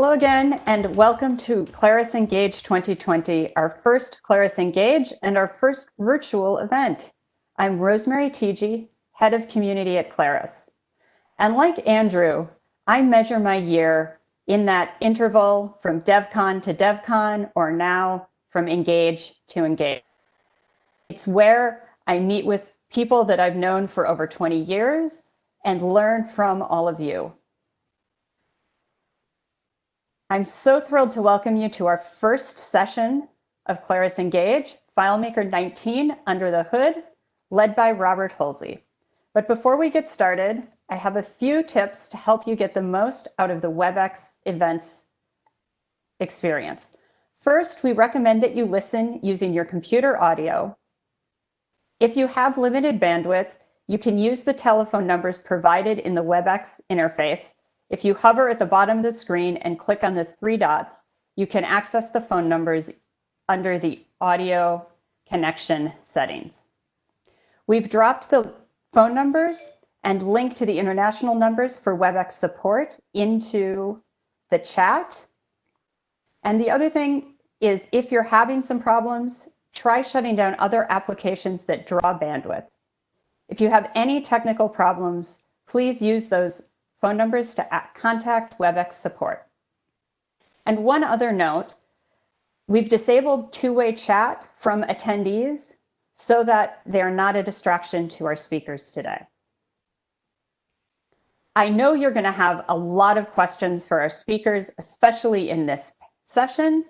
Hello again, and welcome to Claris Engage 2020, our first Claris Engage and our first virtual event. I'm Rosemary Teege, Head of Community at Claris. And like Andrew, I measure my year in that interval from DevCon to DevCon, or now from Engage to Engage. It's where I meet with people that I've known for over 20 years and learn from all of you. I'm so thrilled to welcome you to our first session of Claris Engage, FileMaker 19 Under the Hood, led by Robert Holsey. But before we get started, I have a few tips to help you get the most out of the WebEx events experience. First, we recommend that you listen using your computer audio. If you have limited bandwidth, you can use the telephone numbers provided in the WebEx interface. If you hover at the bottom of the screen and click on the three dots, you can access the phone numbers under the audio connection settings. We've dropped the phone numbers and link to the international numbers for WebEx support into the chat. And the other thing is, if you're having some problems, try shutting down other applications that draw bandwidth. If you have any technical problems, please use those phone numbers to contact WebEx support. And one other note, we've disabled two-way chat from attendees so that they're not a distraction to our speakers today. I know you're going to have a lot of questions for our speakers, especially in this session.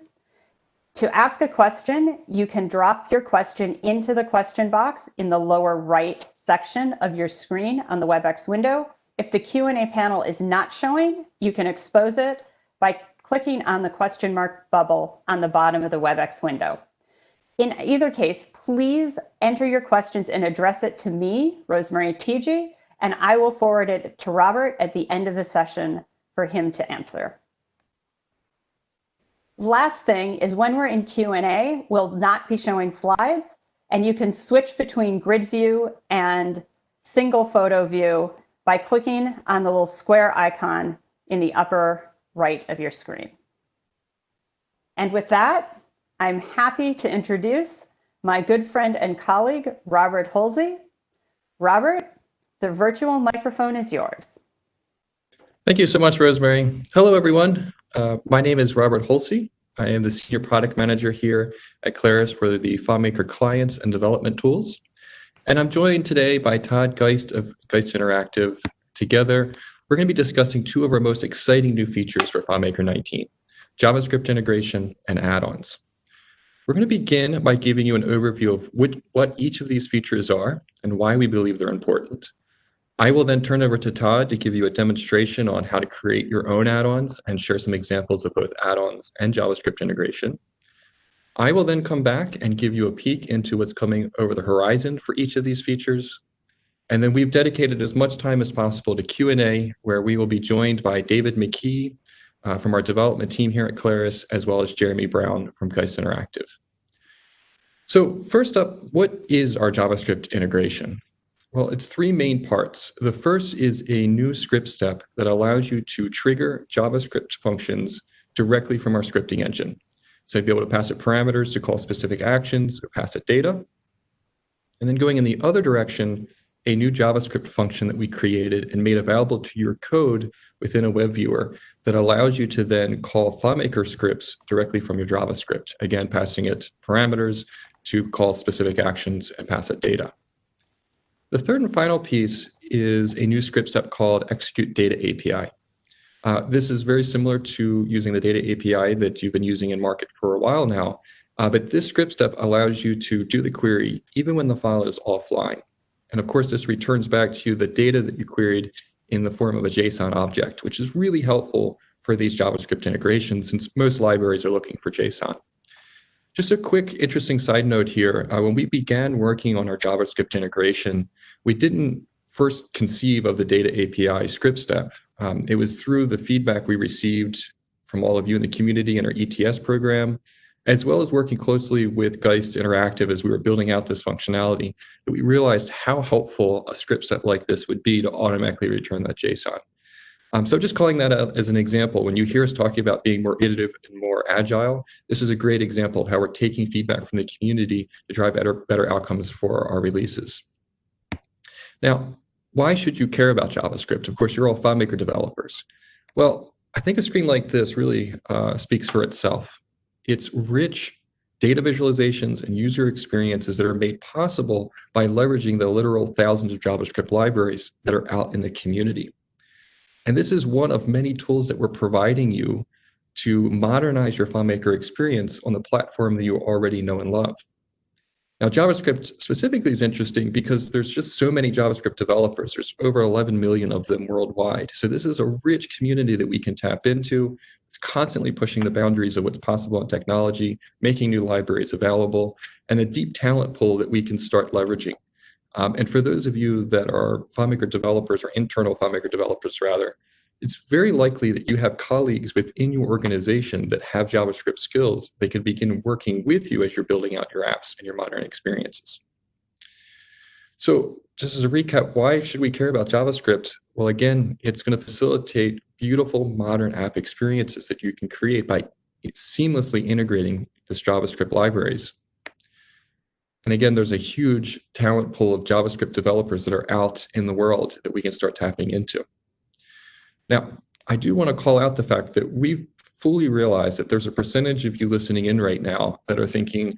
To ask a question, you can drop your question into the question box in the lower right section of your screen on the WebEx window. If the Q&A panel is not showing, you can expose it by clicking on the question mark bubble on the bottom of the WebEx window. In either case, please enter your questions and address it to me, Rosemary Teege, and I will forward it to Robert at the end of the session for him to answer. Last thing is, when we're in Q&A, we'll not be showing slides, and you can switch between grid view and single photo view by clicking on the little square icon in the upper right of your screen. And with that, I'm happy to introduce my good friend and colleague, Robert Holsey. Robert, the virtual microphone is yours. Thank you so much, Rosemary. Hello, everyone. My name is Robert Holsey. I am the Senior Product Manager here at Claris for the FileMaker clients and development tools. And I'm joined today by Todd Geist of Geist Interactive. Together, we're going to be discussing two of our most exciting new features for FileMaker 19, JavaScript integration and add-ons. We're going to begin by giving you an overview of what each of these features are and why we believe they're important. I will then turn over to Todd to give you a demonstration on how to create your own add-ons and share some examples of both add-ons and JavaScript integration. I will then come back and give you a peek into what's coming over the horizon for each of these features. And then we've dedicated as much time as possible to Q&A, where we will be joined by David McKee from our development team here at Claris, as well as Jeremy Brown from Geist Interactive. So first up, what is our JavaScript integration? Well, it's three main parts. The first is a new script step that allows you to trigger JavaScript functions directly from our scripting engine. So you'd be able to pass it parameters to call specific actions or pass it data. And then going in the other direction, a new JavaScript function that we created and made available to your code within a web viewer that allows you to then call FileMaker scripts directly from your JavaScript, again, passing it parameters to call specific actions and pass it data. The third and final piece is a new script step called Execute Data API. This is very similar to using the data API that you've been using in market for a while now, but this script step allows you to do the query even when the file is offline. And of course, this returns back to you the data that you queried in the form of a JSON object, which is really helpful for these JavaScript integrations since most libraries are looking for JSON. Just a quick interesting side note here. When we began working on our JavaScript integration, we didn't first conceive of the data API script step. It was through the feedback we received from all of you in the community in our ETS program, as well as working closely with Geist Interactive as we were building out this functionality, that we realized how helpful a script step like this would be to automatically return that JSON. So just calling that out as an example, when you hear us talking about being more iterative and more agile, this is a great example of how we're taking feedback from the community to drive better outcomes for our releases. Now, why should you care about JavaScript? Of course, you're all FileMaker developers. Well, I think a screen like this really speaks for itself. It's rich data visualizations and user experiences that are made possible by leveraging the literal thousands of JavaScript libraries that are out in the community. And this is one of many tools that we're providing you to modernize your FileMaker experience on the platform that you already know and love. Now, JavaScript specifically is interesting because there's just so many JavaScript developers. There's over 11 million of them worldwide. So this is a rich community that we can tap into. It's constantly pushing the boundaries of what's possible in technology, making new libraries available, and a deep talent pool that we can start leveraging. And for those of you that are FileMaker developers, or internal FileMaker developers rather, it's very likely that you have colleagues within your organization that have JavaScript skills. They can begin working with you as you're building out your apps and your modern experiences. So just as a recap, why should we care about JavaScript? Well, again, it's going to facilitate beautiful modern app experiences that you can create by seamlessly integrating this JavaScript libraries. And again, there's a huge talent pool of JavaScript developers that are out in the world that we can start tapping into. Now, I do want to call out the fact that we fully realize that there's a percentage of you listening in right now that are thinking,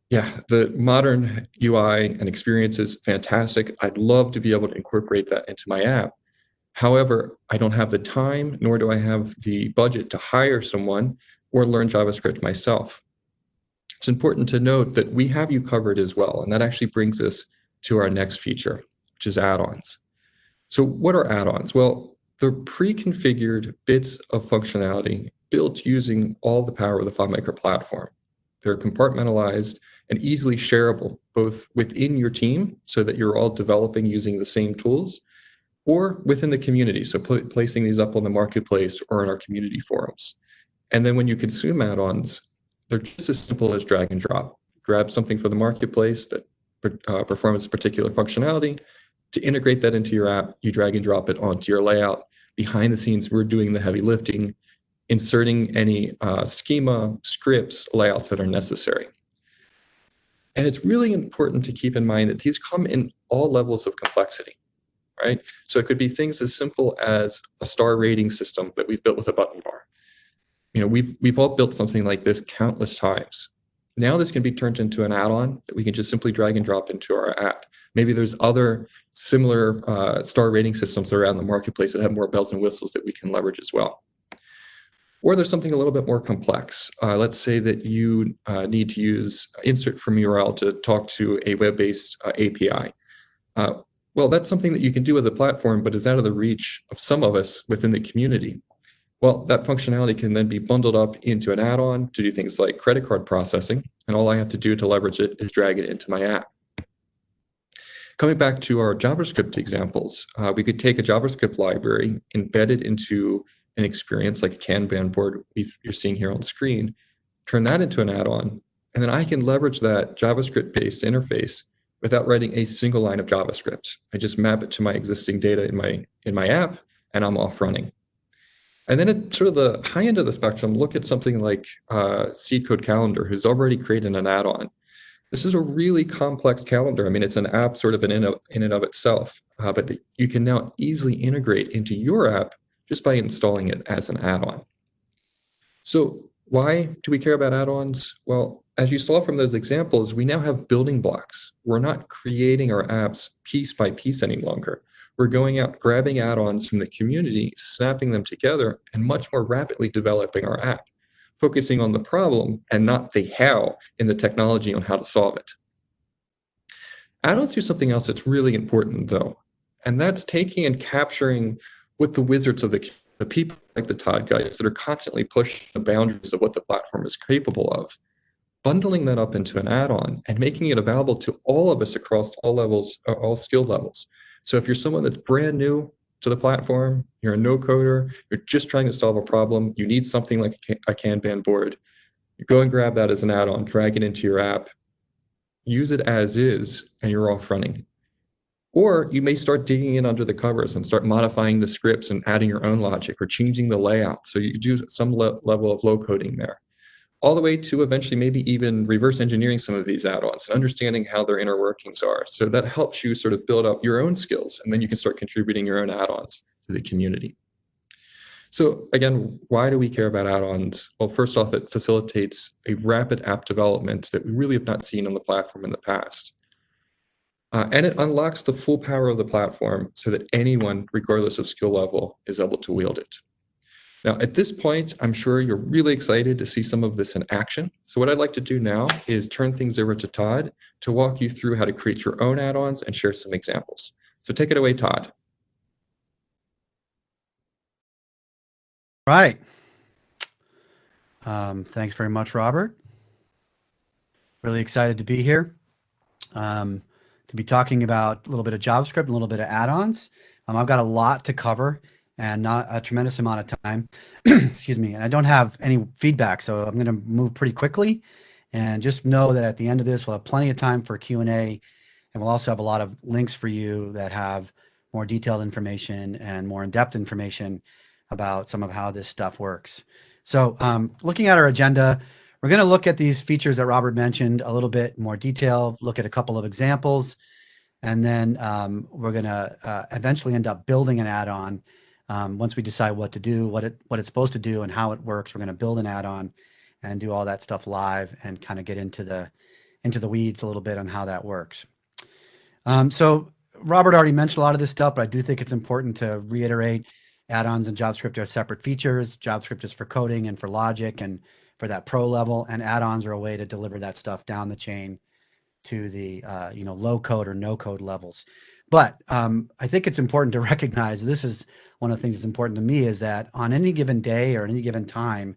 yeah, the modern UI and experience is fantastic. I'd love to be able to incorporate that into my app. However, I don't have the time, nor do I have the budget to hire someone or learn JavaScript myself. It's important to note that we have you covered as well, and that actually brings us to our next feature, which is add-ons. So what are add-ons? Well, they're pre-configured bits of functionality built using all the power of the FileMaker platform. They're compartmentalized and easily shareable, both within your team so that you're all developing using the same tools, or within the community, so placing these up on the marketplace or in our community forums. And then when you consume add-ons, they're just as simple as drag and drop. Grab something from the marketplace that performs a particular functionality. To integrate that into your app, you drag and drop it onto your layout. Behind the scenes, we're doing the heavy lifting, inserting any schema, scripts, layouts that are necessary. And it's really important to keep in mind that these come in all levels of complexity, right? So it could be things as simple as a star rating system that we've built with a button bar. You know, we've all built something like this countless times. Now this can be turned into an add-on that we can just simply drag and drop into our app. Maybe there's other similar star rating systems that are out in the marketplace that have more bells and whistles that we can leverage as well. Or there's something a little bit more complex. Let's say that you need to use insert from URL to talk to a web-based API. Well, that's something that you can do with the platform, but is out of the reach of some of us within the community. Well, that functionality can then be bundled up into an add-on to do things like credit card processing, and all I have to do to leverage it is drag it into my app. Coming back to our JavaScript examples, we could take a JavaScript library, embed it into an experience like a Kanban board you're seeing here on screen, turn that into an add-on, and then I can leverage that JavaScript-based interface without writing a single line of JavaScript. I just map it to my existing data in my app, and I'm off running. And then at sort of the high end of the spectrum, look at something like Seed Code Calendar, who's already created an add-on. This is a really complex calendar. I mean, it's an app sort of in and of itself, but you can now easily integrate into your app just by installing it as an add-on. So why do we care about add-ons? Well, as you saw from those examples, we now have building blocks. We're not creating our apps piece by piece any longer. We're going out, grabbing add-ons from the community, snapping them together, and much more rapidly developing our app, focusing on the problem and not the how in the technology on how to solve it. Add-ons do something else that's really important, though, and that's taking and capturing what the wizards of the people like the Todd guys that are constantly pushing the boundaries of what the platform is capable of, bundling that up into an add-on and making it available to all of us across all levels, all skill levels. So if you're someone that's brand new to the platform, you're a no-coder, you're just trying to solve a problem, you need something like a Kanban board, you go and grab that as an add-on, drag it into your app, use it as is, and you're off running. Or you may start digging in under the covers and start modifying the scripts and adding your own logic or changing the layout. So you do some level of low coding there, all the way to eventually maybe even reverse engineering some of these add-ons and understanding how their inner workings are. So that helps you sort of build up your own skills, and then you can start contributing your own add-ons to the community. So again, why do we care about add-ons? Well, first off, it facilitates a rapid app development that we really have not seen on the platform in the past. And it unlocks the full power of the platform so that anyone, regardless of skill level, is able to wield it. Now, at this point, I'm sure you're really excited to see some of this in action. So what I'd like to do now is turn things over to Todd to walk you through how to create your own add-ons and share some examples. So take it away, Todd. Right. Thanks very much, Robert. Really excited to be here. To be talking about a little bit of JavaScript and a little bit of add-ons. I've got a lot to cover and not a tremendous amount of time. Excuse me. And I don't have any feedback, so I'm going to move pretty quickly. And just know that at the end of this, we'll have plenty of time for Q&A, and we'll also have a lot of links for you that have more detailed information and more in-depth information about some of how this stuff works. So looking at our agenda, we're going to look at these features that Robert mentioned a little bit more detail, look at a couple of examples, and then we're going to eventually end up building an add-on. Once we decide what to do, what it's supposed to do, and how it works, we're going to build an add-on and do all that stuff live and kind of get into the weeds a little bit on how that works. So Robert already mentioned a lot of this stuff, but I do think it's important to reiterate add-ons and JavaScript are separate features. JavaScript is for coding and for logic and for that pro level, and add-ons are a way to deliver that stuff down the chain to the low code or no code levels. But I think it's important to recognize, this is one of the things that's important to me, is that on any given day or any given time,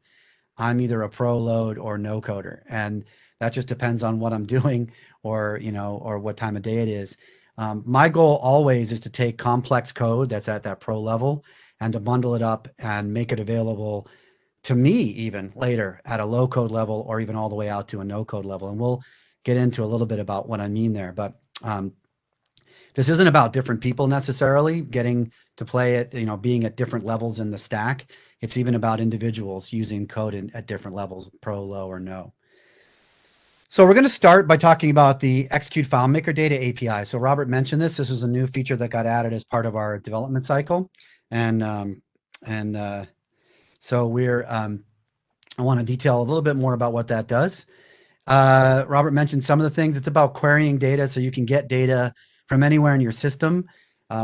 I'm either a pro load or no coder, and that just depends on what I'm doing or what time of day it is. My goal always is to take complex code that's at that pro level and to bundle it up and make it available to me even later at a low code level or even all the way out to a no code level. And we'll get into a little bit about what I mean there. But this isn't about different people necessarily getting to play it, being at different levels in the stack. It's even about individuals using code at different levels, pro, low, or no. So we're going to start by talking about the Execute FileMaker Data API. So Robert mentioned this. This is a new feature that got added as part of our development cycle. And so I want to detail a little bit more about what that does. Robert mentioned some of the things. It's about querying data so you can get data from anywhere in your system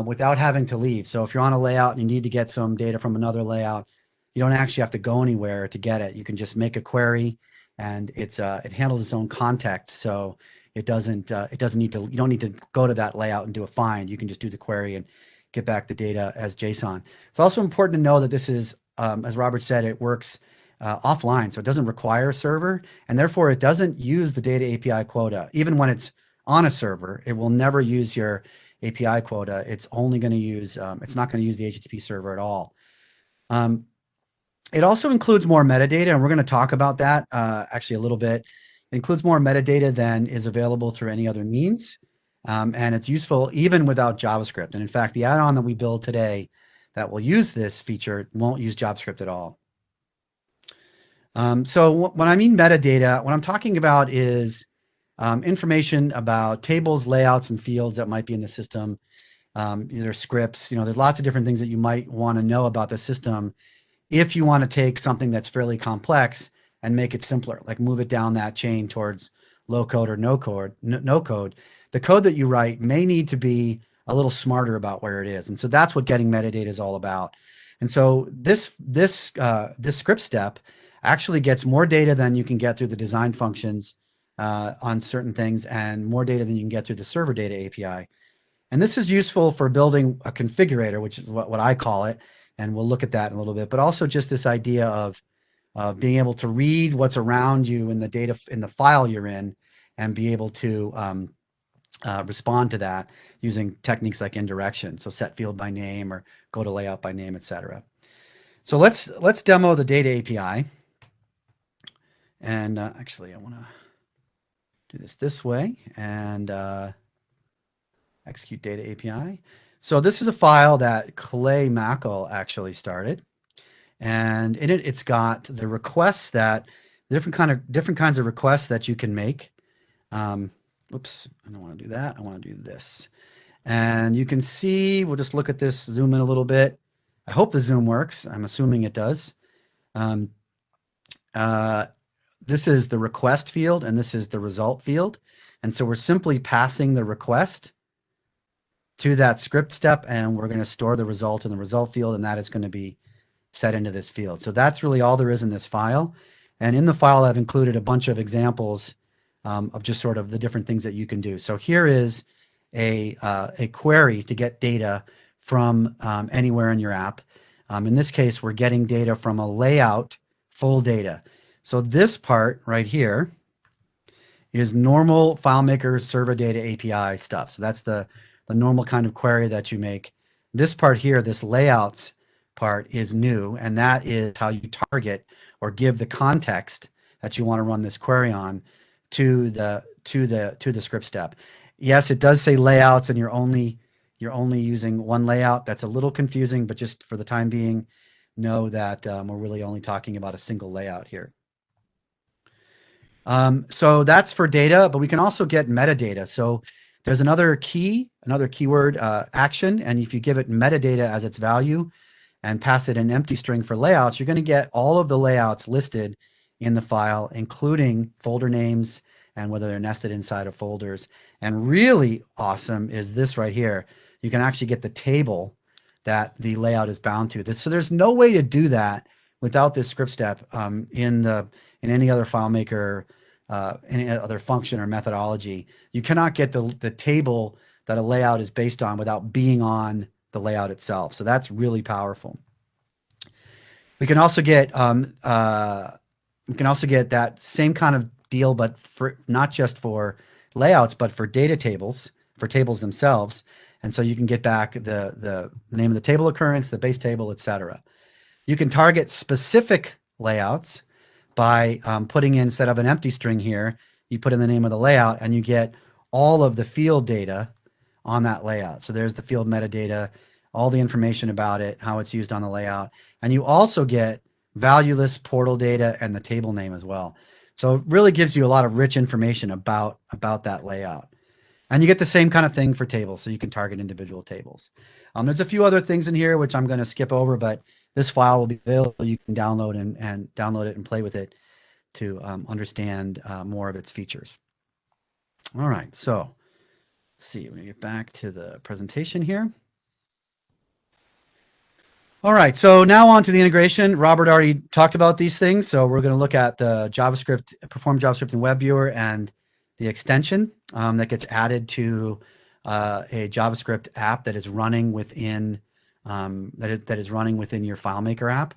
without having to leave. So if you're on a layout and you need to get some data from another layout, you don't actually have to go anywhere to get it. You can just make a query, and it handles its own context. So it doesn't need to, you don't need to go to that layout and do a find. You can just do the query and get back the data as JSON. It's also important to know that this is, as Robert said, it works offline, so it doesn't require a server, and therefore it doesn't use the data API quota. Even when it's on a server, it will never use your API quota. It's only going to use, it's not going to use the HTTP server at all. It also includes more metadata, and we're going to talk about that actually a little bit. It includes more metadata than is available through any other means, and it's useful even without JavaScript. And in fact, the add-on that we build today that will use this feature won't use JavaScript at all. So when I mean metadata, what I'm talking about is information about tables, layouts, and fields that might be in the system. Either scripts, there's lots of different things that you might want to know about the system if you want to take something that's fairly complex and make it simpler, like move it down that chain towards low code or no code. The code that you write may need to be a little smarter about where it is. And so that's what getting metadata is all about. And so this script step actually gets more data than you can get through the design functions on certain things, and more data than you can get through the server data API. And this is useful for building a configurator, which is what I call it. And we'll look at that in a little bit, but also just this idea of being able to read what's around you in the data in the file you're in, and be able to respond to that using techniques like indirection. So set field by name or go to layout by name, etc. So let's demo the data API. And actually, I want to do this way, and execute data API. So this is a file that Clay Mackel actually started. And in it, it's got the requests that different kinds of requests that you can make. Oops, I don't want to do that. I want to do this. And you can see, we'll just look at this, zoom in a little bit. I hope the zoom works. I'm assuming it does. This is the request field, and this is the result field. And so we're simply passing the request to that script step, and we're going to store the result in the result field, and that is going to be set into this field. So that's really all there is in this file. And in the file, I've included a bunch of examples of just sort of the different things that you can do. So here is a query to get data from anywhere in your app. In this case, we're getting data from a layout full data. So this part right here is normal FileMaker server data API stuff. So that's the normal kind of query that you make. This part here, this layouts part, is new, and that is how you target or give the context that you want to run this query on to the script step. Yes, it does say layouts, and you're only using one layout. That's a little confusing, but just for the time being, know that we're really only talking about a single layout here. So that's for data, but we can also get metadata. So there's another keyword action, and if you give it metadata as its value and pass it an empty string for layouts, you're going to get all of the layouts listed in the file, including folder names and whether they're nested inside of folders. And really awesome is this right here. You can actually get the table that the layout is bound to. So there's no way to do that without this script step in any other FileMaker, any other function or methodology. You cannot get the table that a layout is based on without being on the layout itself. So that's really powerful. We can also get that same kind of deal, but for not just for layouts, but for data tables, for tables themselves. And so you can get back the name of the table occurrence, the base table, etc. You can target specific layouts by putting in, instead of an empty string here, you put in the name of the layout and you get all of the field data on that layout. So there's the field metadata, all the information about it, how it's used on the layout. And you also get valueless portal data and the table name as well. So it really gives you a lot of rich information about that layout. And you get the same kind of thing for tables, so you can target individual tables. There's a few other things in here which I'm going to skip over, but this file will be available. You can download and download it and play with it to understand more of its features. All right, so let's see. We're going to get back to the presentation here. All right, so now on to the integration. Robert already talked about these things, so we're going to look at the JavaScript, perform JavaScript in WebViewer, and the extension that gets added to a JavaScript app that is running within that is running within your FileMaker app.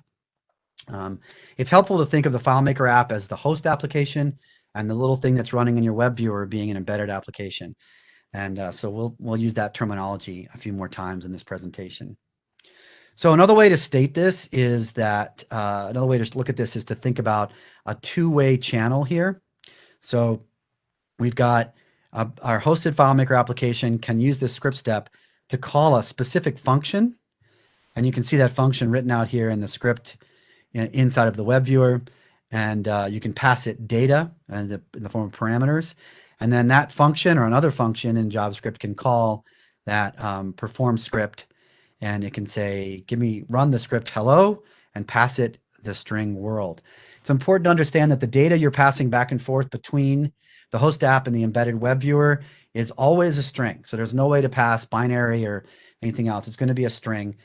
It's helpful to think of the FileMaker app as the host application, and the little thing that's running in your WebViewer being an embedded application. And so we'll use that terminology a few more times in this presentation. So another way to state this is that another way to look at this is to think about a two-way channel here. So we've got our hosted FileMaker application can use this script step to call a specific function. And you can see that function written out here in the script inside of the web viewer. And you can pass it data in the form of parameters. And then that function or another function in JavaScript can call that perform script. And it can say, run the script hello, and pass it the string world. It's important to understand that the data you're passing back and forth between the host app and the embedded web viewer is always a string. So there's no way to pass binary or anything else. It's going to be a string.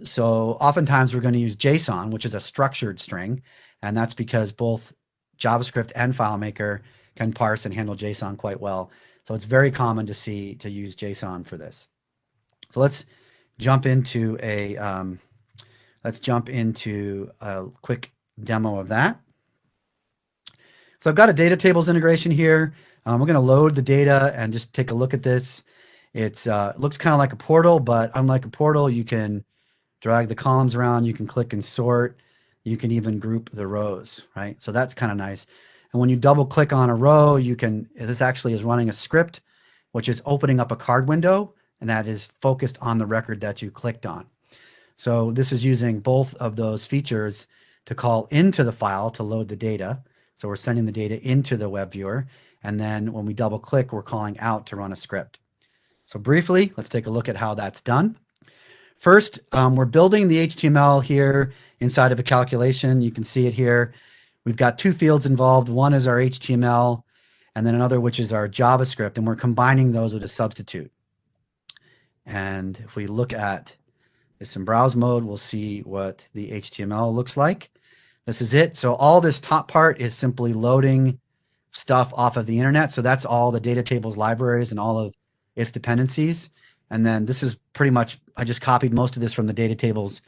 So oftentimes we're going to use JSON, which is a structured string. And that's because both JavaScript and FileMaker can parse and handle JSON quite well. So it's very common to use JSON for this. So let's jump into a quick demo of that. So I've got a data tables integration here. We're going to load the data and just take a look at this. It looks kind of like a portal, but unlike a portal, you can drag the columns around, you can click and sort, you can even group the rows, right? So that's kind of nice. And when you double click on a row, this actually is running a script which is opening up a card window, and that is focused on the record that you clicked on. So this is using both of those features to call into the file to load the data. So we're sending the data into the web viewer, and then when we double click, we're calling out to run a script. So briefly, let's take a look at how that's done. First, we're building the HTML here inside of a calculation. You can see it here. We've got two fields involved. One is our HTML, and then another which is our JavaScript, and we're combining those with a substitute. And if we look at this in browse mode, we'll see what the HTML looks like. This is it. So all this top part is simply loading stuff off of the internet. So that's all the data tables libraries and all of its dependencies. And then this is pretty much, I just copied most of this from the data tables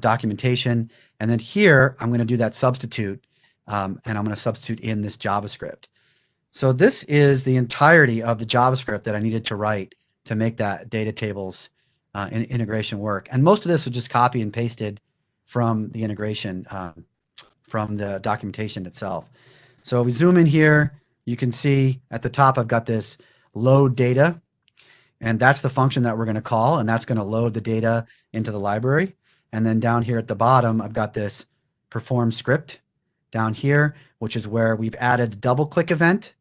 documentation. And then here, I'm going to do that substitute, and I'm going to substitute in this JavaScript. So this is the entirety of the JavaScript that I needed to write to make that data tables integration work. And most of this was just copy and pasted from the integration, from the documentation itself. So we zoom in here, you can see at the top I've got this load data, and that's the function that we're going to call, and that's going to load the data into the library. And then down here at the bottom, I've got this perform script down here, which is where we've added a double click event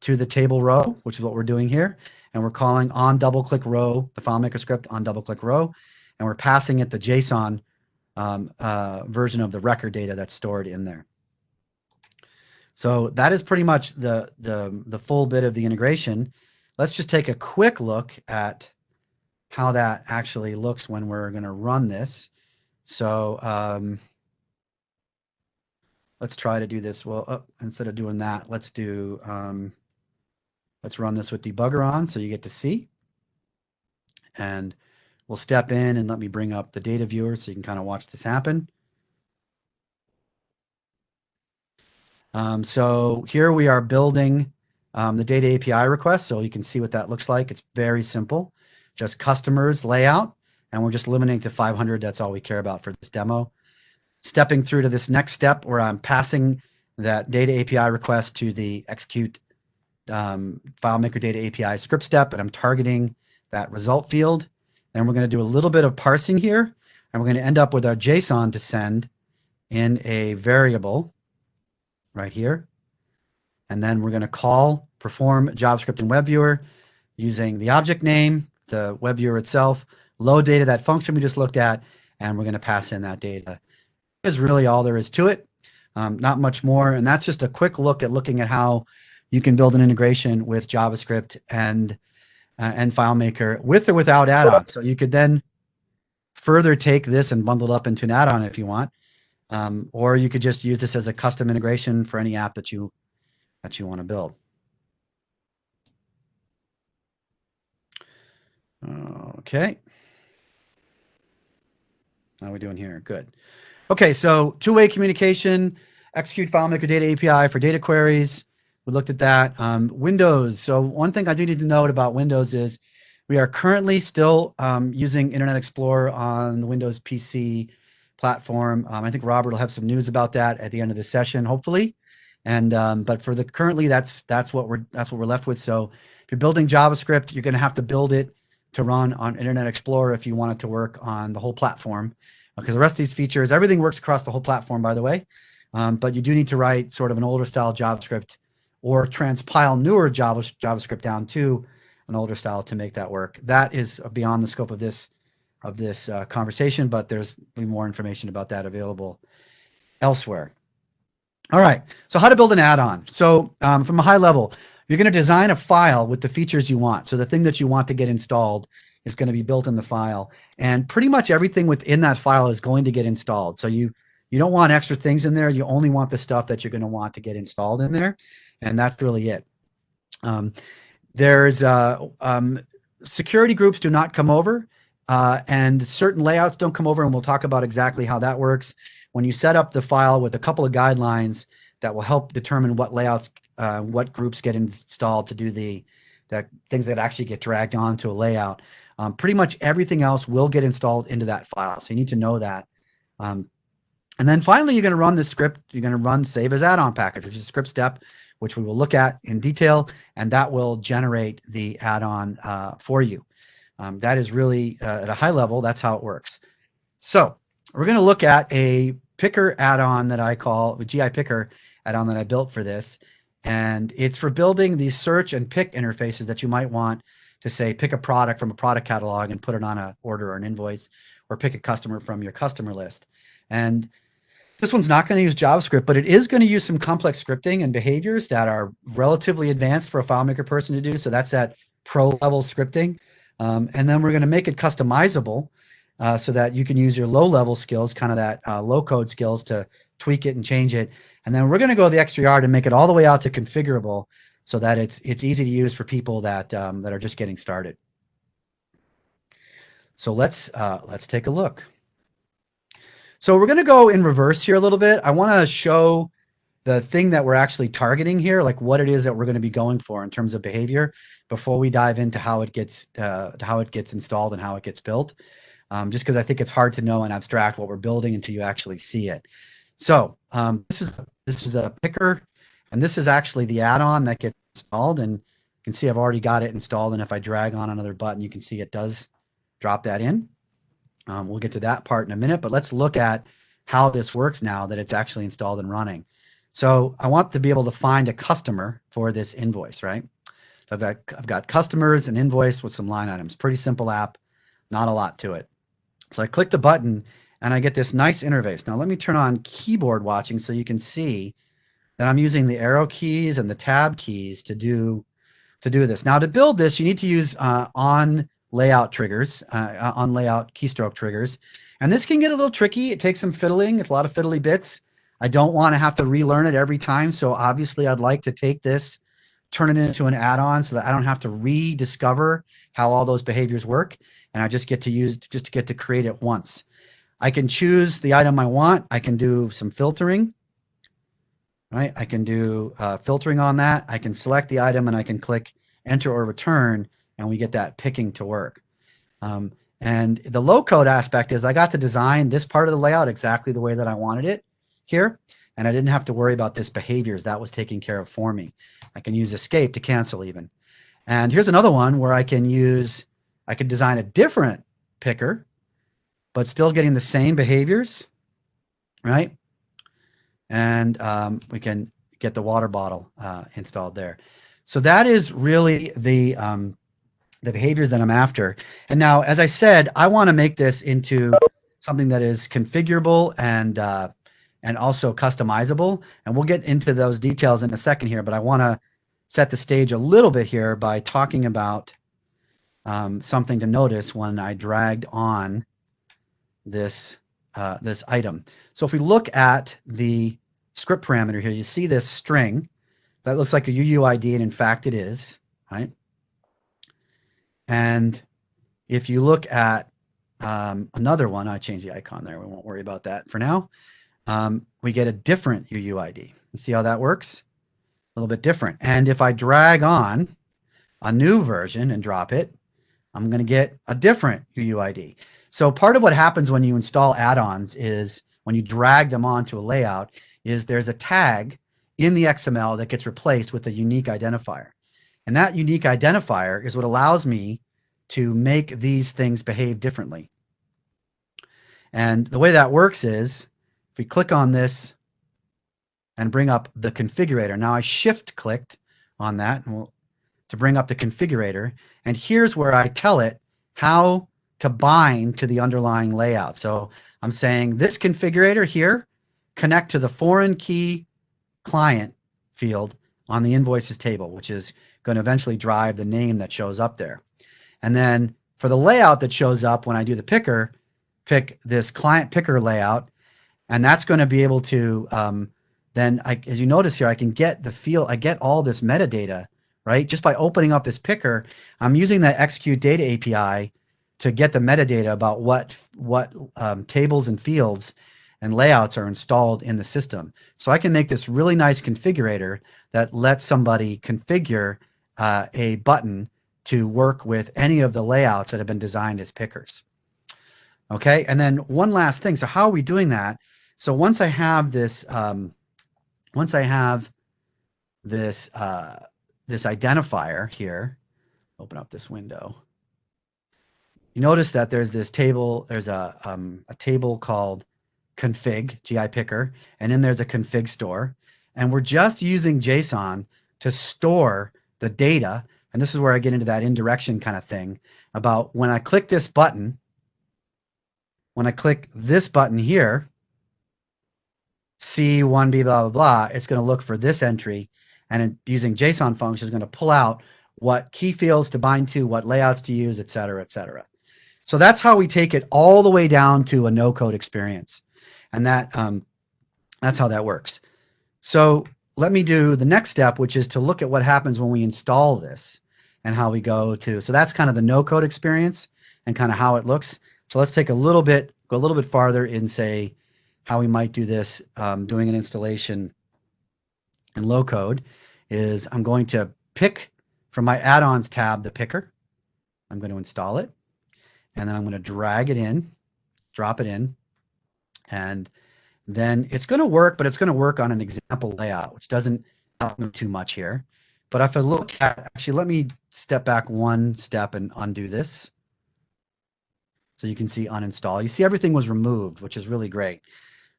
to the table row, which is what we're doing here. And we're calling on double click row, the FileMaker script on double click row, and we're passing it the JSON version of the record data that's stored in there. So that is pretty much the full bit of the integration. Let's just take a quick look at how that actually looks when we're going to run this. So let's try to do this. Well, instead of doing that, let's do let's run this with debugger on so you get to see. And we'll step in and let me bring up the data viewer so you can kind of watch this happen. So here we are building the data API request, so you can see what that looks like. It's very simple, just customers layout, and we're just limiting to 500. That's all we care about for this demo. Stepping through to this next step where I'm passing that data API request to the execute FileMaker data API script step, and I'm targeting that result field. Then we're going to do a little bit of parsing here, and we're going to end up with our JSON to send in a variable right here. And then we're going to call perform JavaScript in web viewer using the object name, the web viewer itself, load data, that function we just looked at, and we're going to pass in that data. Is really all there is to it. Not much more. And that's just a quick look at looking at how you can build an integration with JavaScript and FileMaker with or without add-ons. So you could then further take this and bundle it up into an add-on if you want, or you could just use this as a custom integration for any app that you want to build. Okay. How are we doing here? Good. Okay, so two-way communication, execute FileMaker data API for data queries. We looked at that. Windows. So one thing I do need to note about Windows is we are currently still using Internet Explorer on the Windows PC platform. I think Robert will have some news about that at the end of the session, hopefully. And but for the currently, that's what we're left with. So if you're building JavaScript, you're going to have to build it to run on Internet Explorer if you want it to work on the whole platform. Because the rest of these features, everything works across the whole platform, by the way. But you do need to write sort of an older style JavaScript or transpile newer JavaScript down to an older style to make that work. That is beyond the scope of this conversation, but there's more information about that available elsewhere. All right, so how to build an add-on. So from a high level, you're going to design a file with the features you want. So the thing that you want to get installed is going to be built in the file. And pretty much everything within that file is going to get installed. So you don't want extra things in there. You only want the stuff that you're going to want to get installed in there. And that's really it. There's security groups do not come over, and certain layouts don't come over, and we'll talk about exactly how that works. When you set up the file with a couple of guidelines that will help determine what layouts, what groups get installed to do the things that actually get dragged onto a layout. Pretty much everything else will get installed into that file, so you need to know that. And then finally, you're going to run this script. You're going to run save as add-on package, which is a script step, which we will look at in detail, and that will generate the add-on for you. That is really, at a high level, that's how it works. So we're going to look at a picker add-on that I call a GIPicker add-on that I built for this. And it's for building these search and pick interfaces that you might want to, say, pick a product from a product catalog and put it on an order or an invoice, or pick a customer from your customer list. And this one's not going to use JavaScript, but it is going to use some complex scripting and behaviors that are relatively advanced for a FileMaker person to do. So that's that pro-level scripting. And then we're going to make it customizable so that you can use your low-level skills, kind of that low-code skills, to tweak it and change it. And then we're going to go the extra yard and make it all the way out to configurable so that it's easy to use for people that are just getting started. So let's take a look. So we're going to go in reverse here a little bit. I want to show the thing that we're actually targeting here, like what it is that we're going to be going for in terms of behavior, before we dive into how it gets installed and how it gets built. Just because I think it's hard to know and abstract what we're building until you actually see it. So this is a picker, and this is actually the add-on that gets installed. And you can see I've already got it installed. And if I drag on another button, you can see it does drop that in. We'll get to that part in a minute, but let's look at how this works now that it's actually installed and running. So I want to be able to find a customer for this invoice, right? So I've got customers and invoice with some line items. Pretty simple app, not a lot to it. So I click the button and I get this nice interface. Now let me turn on keyboard watching so you can see that I'm using the arrow keys and the tab keys to do this. Now to build this, you need to use on layout triggers, on layout keystroke triggers. And this can get a little tricky. It takes some fiddling. It's a lot of fiddly bits. I don't want to have to relearn it every time. So obviously I'd like to take this, turn it into an add-on so that I don't have to rediscover how all those behaviors work. And I just get to create it once. I can choose the item I want. I can do some filtering, right? I can do filtering on that. I can select the item and I can click enter or return, and we get that picking to work. And the low code aspect is I got to design this part of the layout exactly the way that I wanted it here. And I didn't have to worry about this behaviors. That was taken care of for me. I can use escape to cancel even. And here's another one where I could design a different picker, but still getting the same behaviors, right? And we can get the water bottle installed there. So that is really the behaviors that I'm after. And now, as I said, I want to make this into something that is configurable and also customizable. And we'll get into those details in a second here, but I want to set the stage a little bit here by talking about something to notice when I dragged on this item. So if we look at the script parameter here, you see this string that looks like a UUID, and in fact it is, right? And if you look at another one, I changed the icon there. We won't worry about that for now. We get a different UUID. You see how that works? A little bit different. And if I drag on a new version and drop it, I'm going to get a different UUID. So part of what happens when you install add-ons is when you drag them onto a layout is there's a tag in the XML that gets replaced with a unique identifier. And that unique identifier is what allows me to make these things behave differently. And the way that works is if we click on this and bring up the configurator. Now I shift clicked on that to bring up the configurator. And here's where I tell it how to bind to the underlying layout. So I'm saying this configurator here, connect to the foreign key client field on the invoices table, which is going to eventually drive the name that shows up there. And then for the layout that shows up when I do the picker, pick this client picker layout, and that's going to be able to then, as you notice here, I can get the field, I get all this metadata, right? Just by opening up this picker, I'm using that execute data API to get the metadata about what tables and fields and layouts are installed in the system. So I can make this really nice configurator that lets somebody configure a button to work with any of the layouts that have been designed as pickers. Okay, and then one last thing. So how are we doing that? So once I have this, once I have this this identifier here, open up this window. You notice that there's this table, there's a table called config, GIPicker, and then there's a config store. And we're just using JSON to store the data. And this is where I get into that indirection kind of thing about when I click this button, when I click this button here, C1B blah, blah, blah, it's going to look for this entry, and using JSON function is going to pull out what key fields to bind to, what layouts to use, et cetera, et cetera. So that's how we take it all the way down to a no-code experience. And that that's how that works. So let me do the next step, which is to look at what happens when we install this and how we go to, so that's kind of the no-code experience and kind of how it looks. So let's take a little bit, go a little bit farther in, say, how we might do this doing an installation in low code is I'm going to pick from my add-ons tab the picker. I'm going to install it, and then I'm going to drag it in, drop it in, and then it's going to work, but it's going to work on an example layout, which doesn't help me too much here. But if I look at, actually, let me step back one step and undo this. So you can see uninstall. You see everything was removed, which is really great.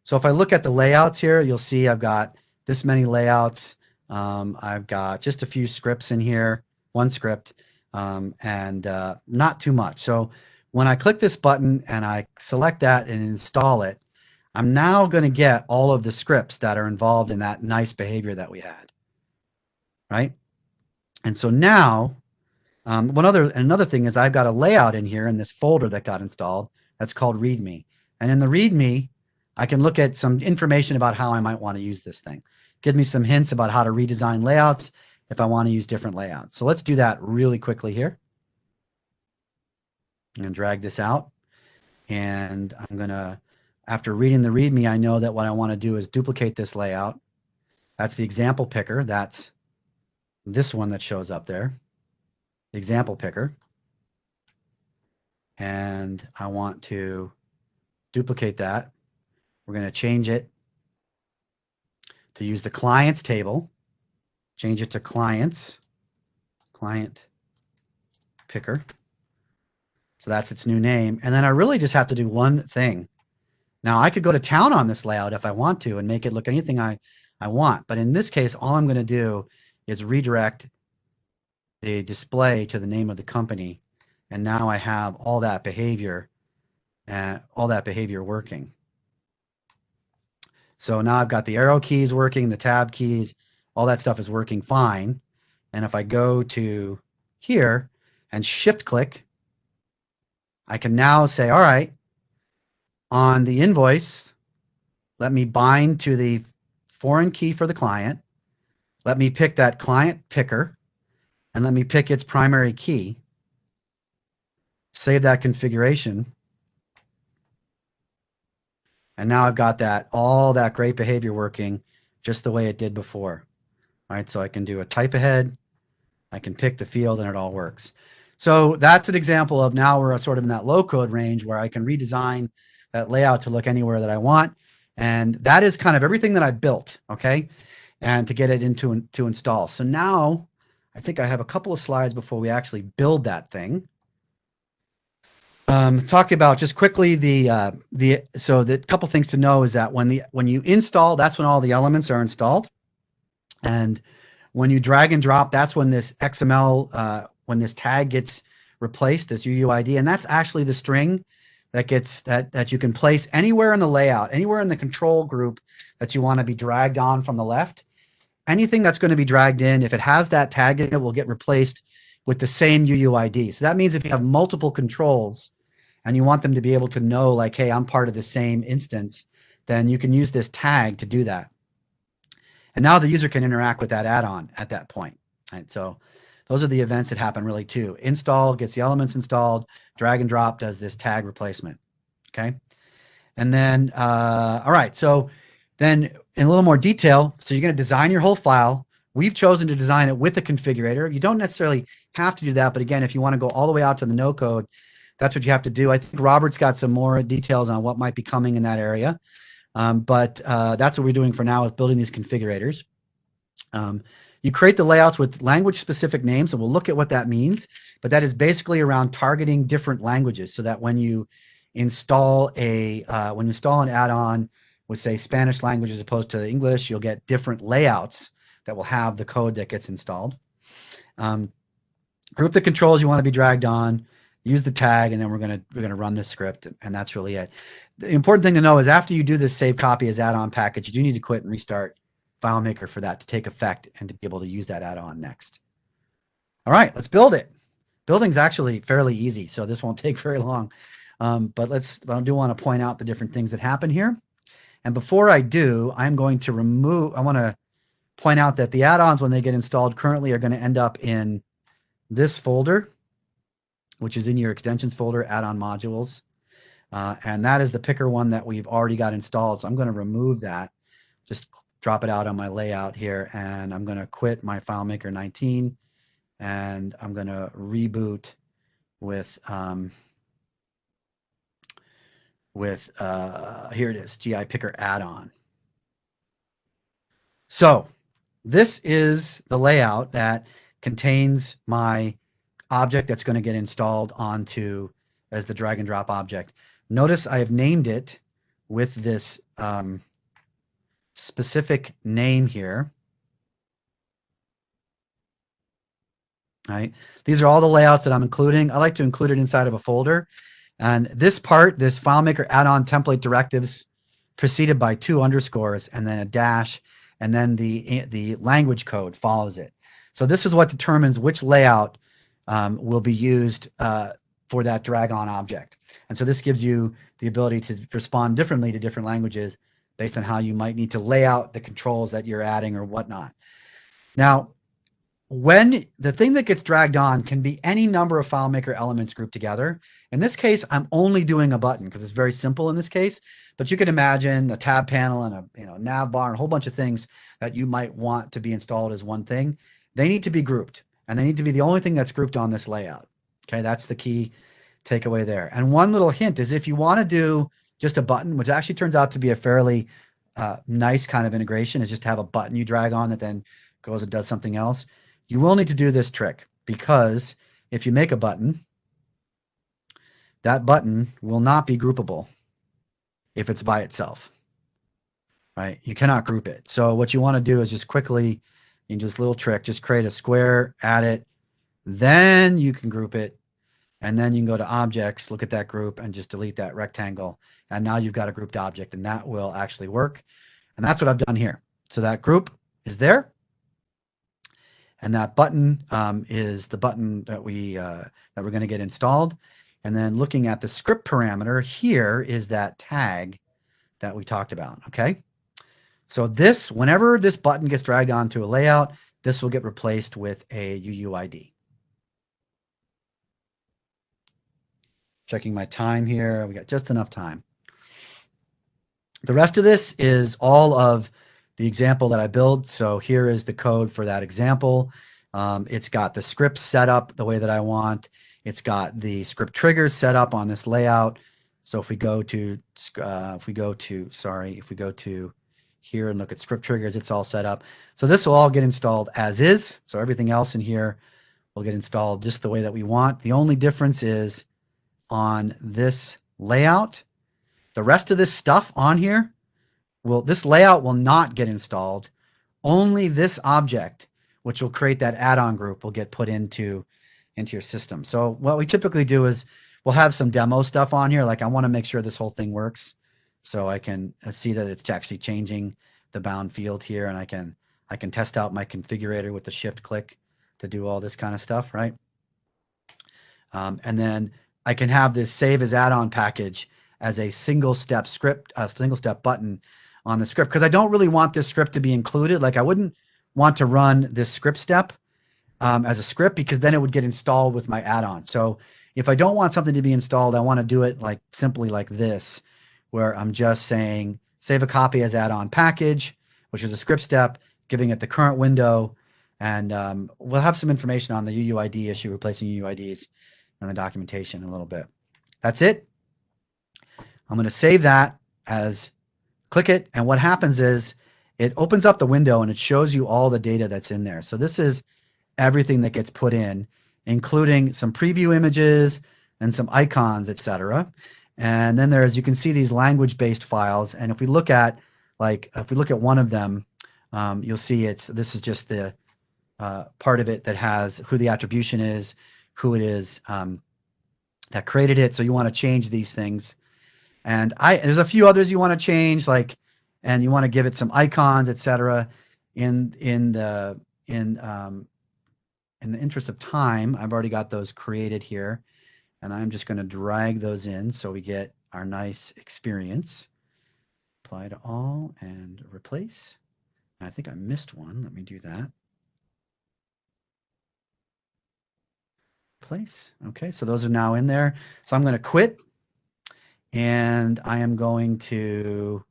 So if I look at the layouts here, you'll see I've got this many layouts. I've got just a few scripts in here, one script, and not too much. So when I click this button and I select that and install it, I'm now going to get all of the scripts that are involved in that nice behavior that we had, right? And so now, another thing is I've got a layout in here in this folder that got installed that's called README. And in the README, I can look at some information about how I might want to use this thing. Gives me some hints about how to redesign layouts if I want to use different layouts. So let's do that really quickly here. I'm going to drag this out, and I'm going to, after reading the README, I know that what I want to do is duplicate this layout. That's the example picker. That's this one that shows up there, the example picker. And I want to duplicate that. We're going to change it to use the clients table, change it to clients, client picker. So that's its new name. And then I really just have to do one thing. Now I could go to town on this layout if I want to and make it look anything I want. But in this case, all I'm going to do is redirect the display to the name of the company. And now I have all that behavior working. So now I've got the arrow keys working, the tab keys, all that stuff is working fine. And if I go to here and shift click, I can now say, all right, on the invoice, let me bind to the foreign key for the client. Let me pick that client picker, and let me pick its primary key. Save that configuration. And now I've got that, all that great behavior working just the way it did before. All right, so I can do a type ahead, I can pick the field, and it all works. So that's an example of now we're sort of in that low code range where I can redesign that layout to look anywhere that I want. And that is kind of everything that I built, okay? And to get it into to install. So now I think I have a couple of slides before we actually build that thing. Talking about just quickly so the couple things to know is that when you install, that's when all the elements are installed, and when you drag and drop, that's when this XML when this tag gets replaced, this UUID, and that's actually the string that gets that you can place anywhere in the layout, anywhere in the control group that you want to be dragged on from the left. Anything that's going to be dragged in, if it has that tag in it, will get replaced with the same UUID. So that means if you have multiple controls and you want them to be able to know, like, hey, I'm part of the same instance, then you can use this tag to do that. And now the user can interact with that add-on at that point. Right? So those are the events that happen really too. Install gets the elements installed, drag and drop does this tag replacement. Okay. And then, all right. So then in a little more detail, so you're going to design your whole file. We've chosen to design it with a configurator. You don't necessarily have to do that, but again, if you want to go all the way out to the no code, that's what you have to do. I think Robert's got some more details on what might be coming in that area. But that's what we're doing for now, is building these configurators. You create the layouts with language specific names, and we'll look at what that means. But that is basically around targeting different languages, so that when you install an add-on with, say, Spanish language as opposed to English, you'll get different layouts that will have the code that gets installed. Group the controls you want to be dragged on, use the tag, and then we're gonna run this script, and that's really it. The important thing to know is after you do this save copy as add-on package, you do need to quit and restart FileMaker for that to take effect and to be able to use that add-on next. All right, let's build it. Building's actually fairly easy, so this won't take very long. But I do want to point out the different things that happen here. And before I do, I want to point out that the add-ons, when they get installed currently, are going to end up in this folder, which is in your extensions folder, add-on modules. And that is the picker one that we've already got installed. So I'm going to remove that, just drop it out on my layout here, and I'm going to quit my FileMaker 19, and I'm going to reboot with here it is, GIPicker Add-on. So this is the layout that contains my object that's going to get installed onto as the drag and drop object. Notice I have named it with this specific name here. Right? These are all the layouts that I'm including. I like to include it inside of a folder. And this part, this FileMaker add-on template directives, preceded by 2 underscores and then a dash, and then the language code follows it. So this is what determines which layout will be used for that drag-on object. And so this gives you the ability to respond differently to different languages based on how you might need to lay out the controls that you're adding or whatnot. Now, when the thing that gets dragged on can be any number of FileMaker elements grouped together. In this case, I'm only doing a button because it's very simple in this case, but you could imagine a tab panel and a nav bar and a whole bunch of things that you might want to be installed as one thing. They need to be grouped, and they need to be the only thing that's grouped on this layout. Okay, that's the key takeaway there. And one little hint is if you want to do just a button, which actually turns out to be a fairly nice kind of integration, is just have a button you drag on that then goes and does something else. You will need to do this trick, because if you make a button, that button will not be groupable if it's by itself, right? You cannot group it. So what you want to do is just quickly, you can do this little trick, just create a square, add it, then you can group it, and then you can go to objects, look at that group, and just delete that rectangle. And now you've got a grouped object, and that will actually work. And that's what I've done here. So that group is there. And that button is the button that we're going to get installed. And then looking at the script parameter, here is that tag that we talked about. Okay. So this, whenever this button gets dragged onto a layout, this will get replaced with a UUID. Checking my time here. We got just enough time. The rest of this is all of the example that I build. So here is the code for that example. It's got the script set up the way that I want. It's got the script triggers set up on this layout. So if we go to here and look at script triggers, it's all set up. So this will all get installed as is. So everything else in here will get installed just the way that we want. The only difference is on this layout, the rest of this stuff on here, this layout will not get installed. Only this object, which will create that add-on group, will get put into your system. So what we typically do is we'll have some demo stuff on here. Like I want to make sure this whole thing works, so I can see that it's actually changing the bound field here, and I can test out my configurator with the shift click to do all this kind of stuff, right? And then I can have this save as add-on package as a single step script, a single step button on the script, because I don't really want this script to be included. Like I wouldn't want to run this script step as a script, because then it would get installed with my add-on. So if I don't want something to be installed, I want to do it like simply like this, where I'm just saying save a copy as add-on package, which is a script step, giving it the current window, and we'll have some information on the UUID issue, replacing UUIDs in the documentation in a little bit. That's it. I'm going to save that as, click it, and what happens is it opens up the window and it shows you all the data that's in there. So this is everything that gets put in, including some preview images and some icons, etc. And then there's, you can see these language-based files. And if we look at, one of them, you'll see this is just the part of it that has who the attribution is, who it is that created it. So you want to change these things. And there's a few others you want to change, and you want to give it some icons, etc. In the interest of time, I've already got those created here, and I'm just going to drag those in so we get our nice experience. Apply to all and replace. And I think I missed one. Let me do that. Place. Okay, so those are now in there. So I'm going to quit, and I am going to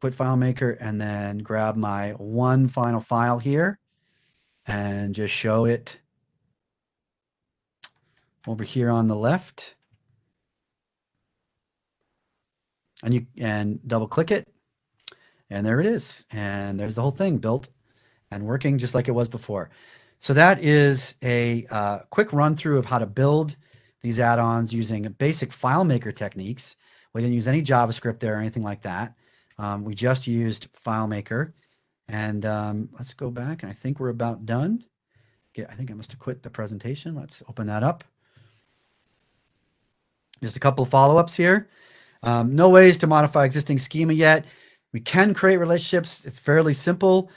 quit FileMaker and then grab my one final file here and just show it over here on the left. And double click it, and there it is. And there's the whole thing built and working just like it was before. So that is a quick run through of how to build these add-ons using basic FileMaker techniques. We didn't use any JavaScript there or anything like that. We just used FileMaker. And let's go back, and I think we're about done. I think I must have quit the presentation. Let's open that up. Just a couple of follow-ups here. No ways to modify existing schema yet. We can create relationships. It's fairly simple.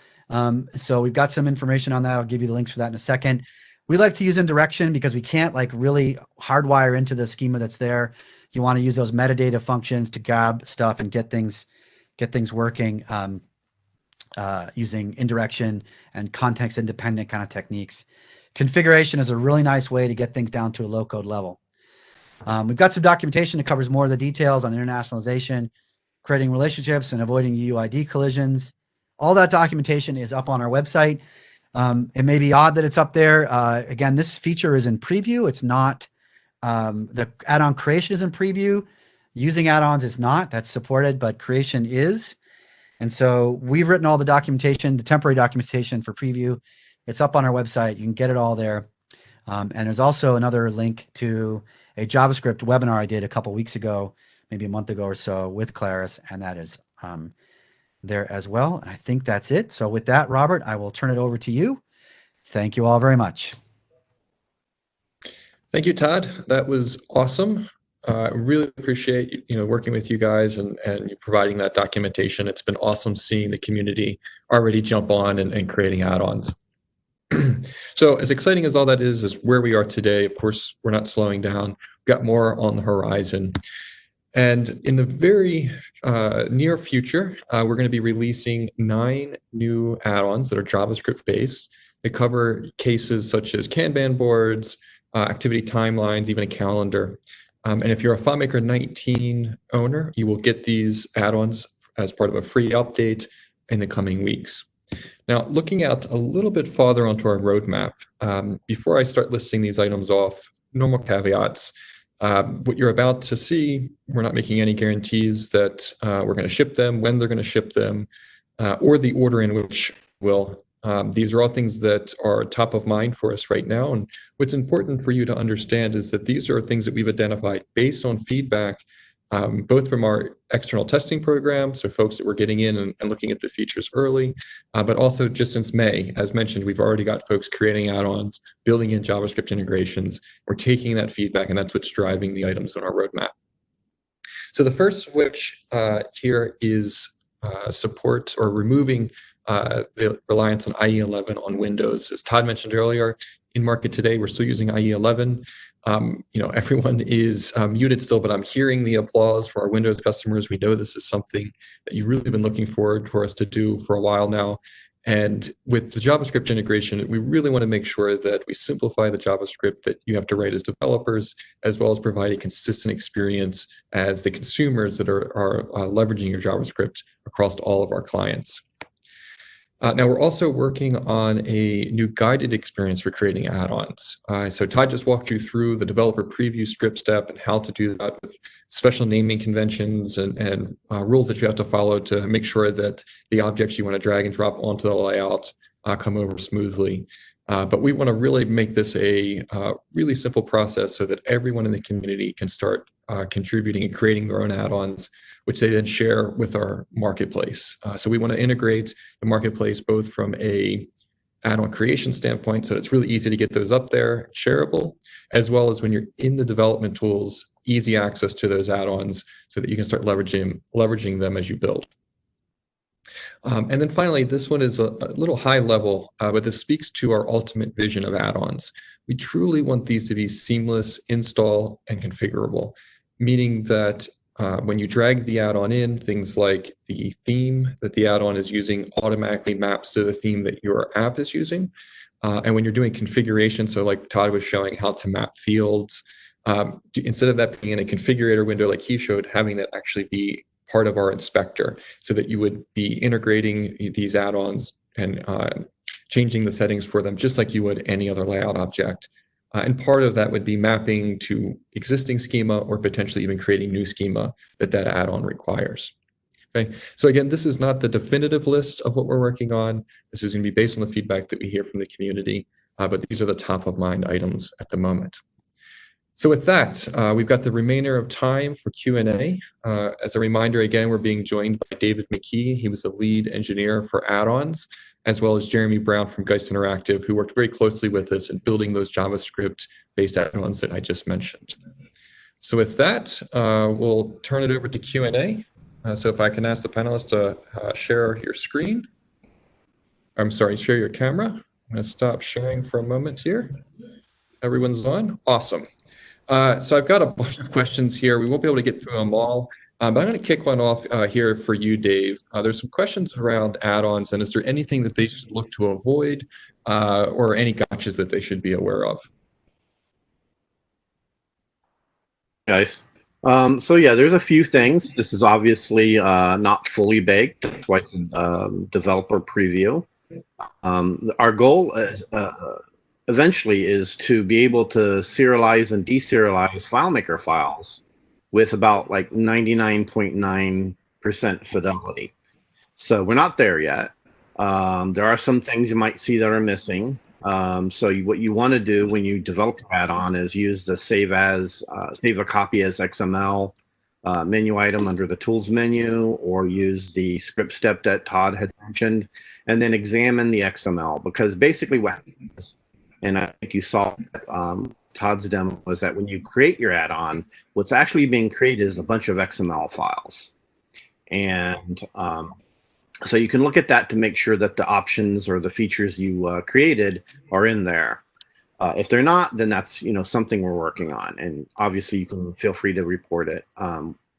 So we've got some information on that. I'll give you the links for that in a second. We like to use indirection because we can't really hardwire into the schema that's there. You want to use those metadata functions to grab stuff and get things working using indirection and context independent kind of techniques. Configuration is a really nice way to get things down to a low code level. We've got some documentation that covers more of the details on internationalization, creating relationships, and avoiding UUID collisions. All that documentation is up on our website. It may be odd that it's up there. Again, this feature is in preview. It's not, the add-on creation is in preview. Using add-ons is not. That's supported, but creation is. And so we've written all the documentation, the temporary documentation for preview. It's up on our website. You can get it all there. And there's also another link to a JavaScript webinar I did a couple weeks ago, maybe a month ago or so, with Claris, and that is there as well. And I think that's it. So with that, Robert, I will turn it over to you. Thank you all very much. Thank you, Todd. That was awesome. I really appreciate working with you guys and you providing that documentation. It's been awesome seeing the community already jump on and creating add-ons. So as exciting as all that is where we are today. Of course, we're not slowing down. We've got more on the horizon. And in the very near future, we're going to be releasing 9 new add-ons that are JavaScript based. They cover cases such as Kanban boards, activity timelines, even a calendar. And if you're a FileMaker 19 owner, you will get these add-ons as part of a free update in the coming weeks. Now, looking out a little bit farther onto our roadmap, before I start listing these items off, normal caveats. What you're about to see, we're not making any guarantees that we're going to ship them, when they're going to ship them, or the order in which we'll. These are all things that are top of mind for us right now. And what's important for you to understand is that these are things that we've identified based on feedback, both from our external testing program, so folks that were getting in and looking at the features early, but also just since May. As mentioned, we've already got folks creating add-ons, building in JavaScript integrations. We're taking that feedback, and that's what's driving the items on our roadmap. So the first switch here is support or removing the reliance on IE11 on Windows. As Todd mentioned earlier, in market today, we're still using IE11. Everyone is muted still, but I'm hearing the applause for our Windows customers. We know this is something that you've really been looking forward for us to do for a while now. And with the JavaScript integration, we really want to make sure that we simplify the JavaScript that you have to write as developers, as well as provide a consistent experience as the consumers that are leveraging your JavaScript across all of our clients. Now we're also working on a new guided experience for creating add-ons. So Todd just walked you through the developer preview script step and how to do that with special naming conventions and rules that you have to follow to make sure that the objects you want to drag and drop onto the layout come over smoothly. But we want to really make this a really simple process so that everyone in the community can start contributing and creating their own add-ons, which they then share with our marketplace. So we want to integrate the marketplace both from a add-on creation standpoint, so it's really easy to get those up there, shareable, as well as when you're in the development tools, easy access to those add-ons so that you can start leveraging them as you build. And then finally, this one is a little high level, but this speaks to our ultimate vision of add-ons. We truly want these to be seamless, install, and configurable, meaning that when you drag the add-on in, things like the theme that the add-on is using automatically maps to the theme that your app is using. And when you're doing configuration, so like Todd was showing how to map fields, instead of that being in a configurator window like he showed, having that actually be part of our inspector so that you would be integrating these add-ons and changing the settings for them just like you would any other layout object. And part of that would be mapping to existing schema or potentially even creating new schema that add-on requires. Okay, so again, this is not the definitive list of what we're working on. This is going to be based on the feedback that we hear from the community, but these are the top of mind items at the moment. So with that, we've got the remainder of time for Q&A. As a reminder, again, we're being joined by David McKee. He was the lead engineer for add-ons, as well as Jeremy Brown from Geist Interactive, who worked very closely with us in building those JavaScript-based add-ons that I just mentioned. So with that, we'll turn it over to Q&A. So if I can ask the panelists to share your screen. I'm sorry, share your camera. I'm going to stop sharing for a moment here. Everyone's on? Awesome. So I've got a bunch of questions here. We won't be able to get through them all, but I'm going to kick one off here for you, Dave. There's some questions around add-ons, and is there anything that they should look to avoid or any gotchas that they should be aware of? Guys. So yeah, there's a few things. This is obviously not fully baked. That's why it's developer preview. Our goal is eventually is to be able to serialize and deserialize FileMaker files with about like 99.9% fidelity. So we're not there yet. There are some things you might see that are missing. So what you want to do when you develop an add-on is use the save a copy as XML menu item under the tools menu, or use the script step that Todd had mentioned, and then examine the XML, because basically what happens, and I think you saw Todd's demo, was that when you create your add-on, what's actually being created is a bunch of XML files. And so you can look at that to make sure that the options or the features you created are in there. If they're not, then that's something we're working on. And obviously you can feel free to report it.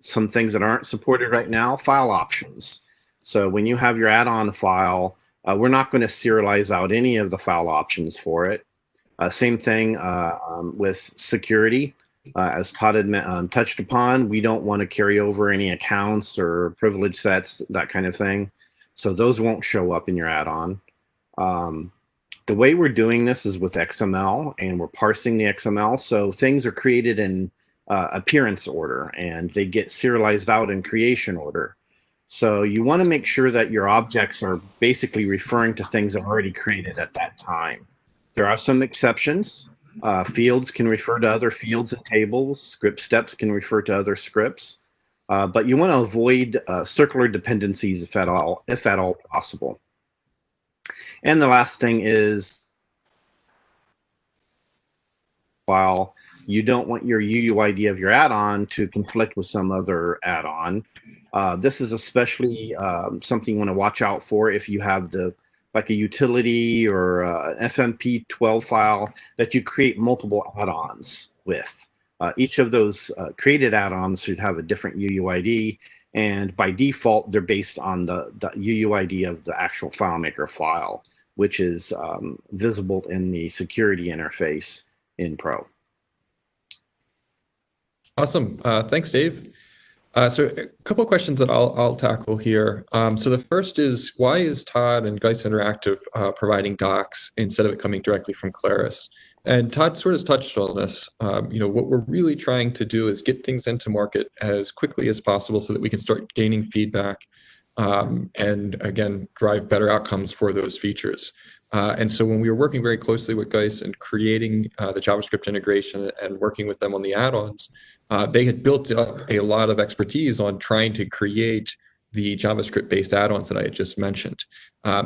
Some things that aren't supported right now, file options. So when you have your add-on file, we're not going to serialize out any of the file options for it. Same thing with security. As Todd had touched upon, we don't want to carry over any accounts or privilege sets, that kind of thing. So those won't show up in your add-on. The way we're doing this is with XML, and we're parsing the XML. So things are created in appearance order, and they get serialized out in creation order. So you want to make sure that your objects are basically referring to things that are already created at that time. There are some exceptions. Fields can refer to other fields and tables. Script steps can refer to other scripts. But you want to avoid circular dependencies if at all possible. And the last thing is, while you don't want your UUID of your add-on to conflict with some other add-on. This is especially something you want to watch out for if you have like a utility or an FMP12 file that you create multiple add-ons with. Each of those created add-ons should have a different UUID, and by default, they're based on the UUID of the actual FileMaker file, which is visible in the security interface in Pro. Awesome. Thanks, Dave. So a couple of questions that I'll tackle here. So the first is, why is Todd and Geis Interactive providing docs instead of it coming directly from Claris? And Todd sort of touched on this. What we're really trying to do is get things into market as quickly as possible so that we can start gaining feedback and again, drive better outcomes for those features. And so when we were working very closely with Geis and creating the JavaScript integration and working with them on the add-ons, they had built up a lot of expertise on trying to create the JavaScript-based add-ons that I had just mentioned.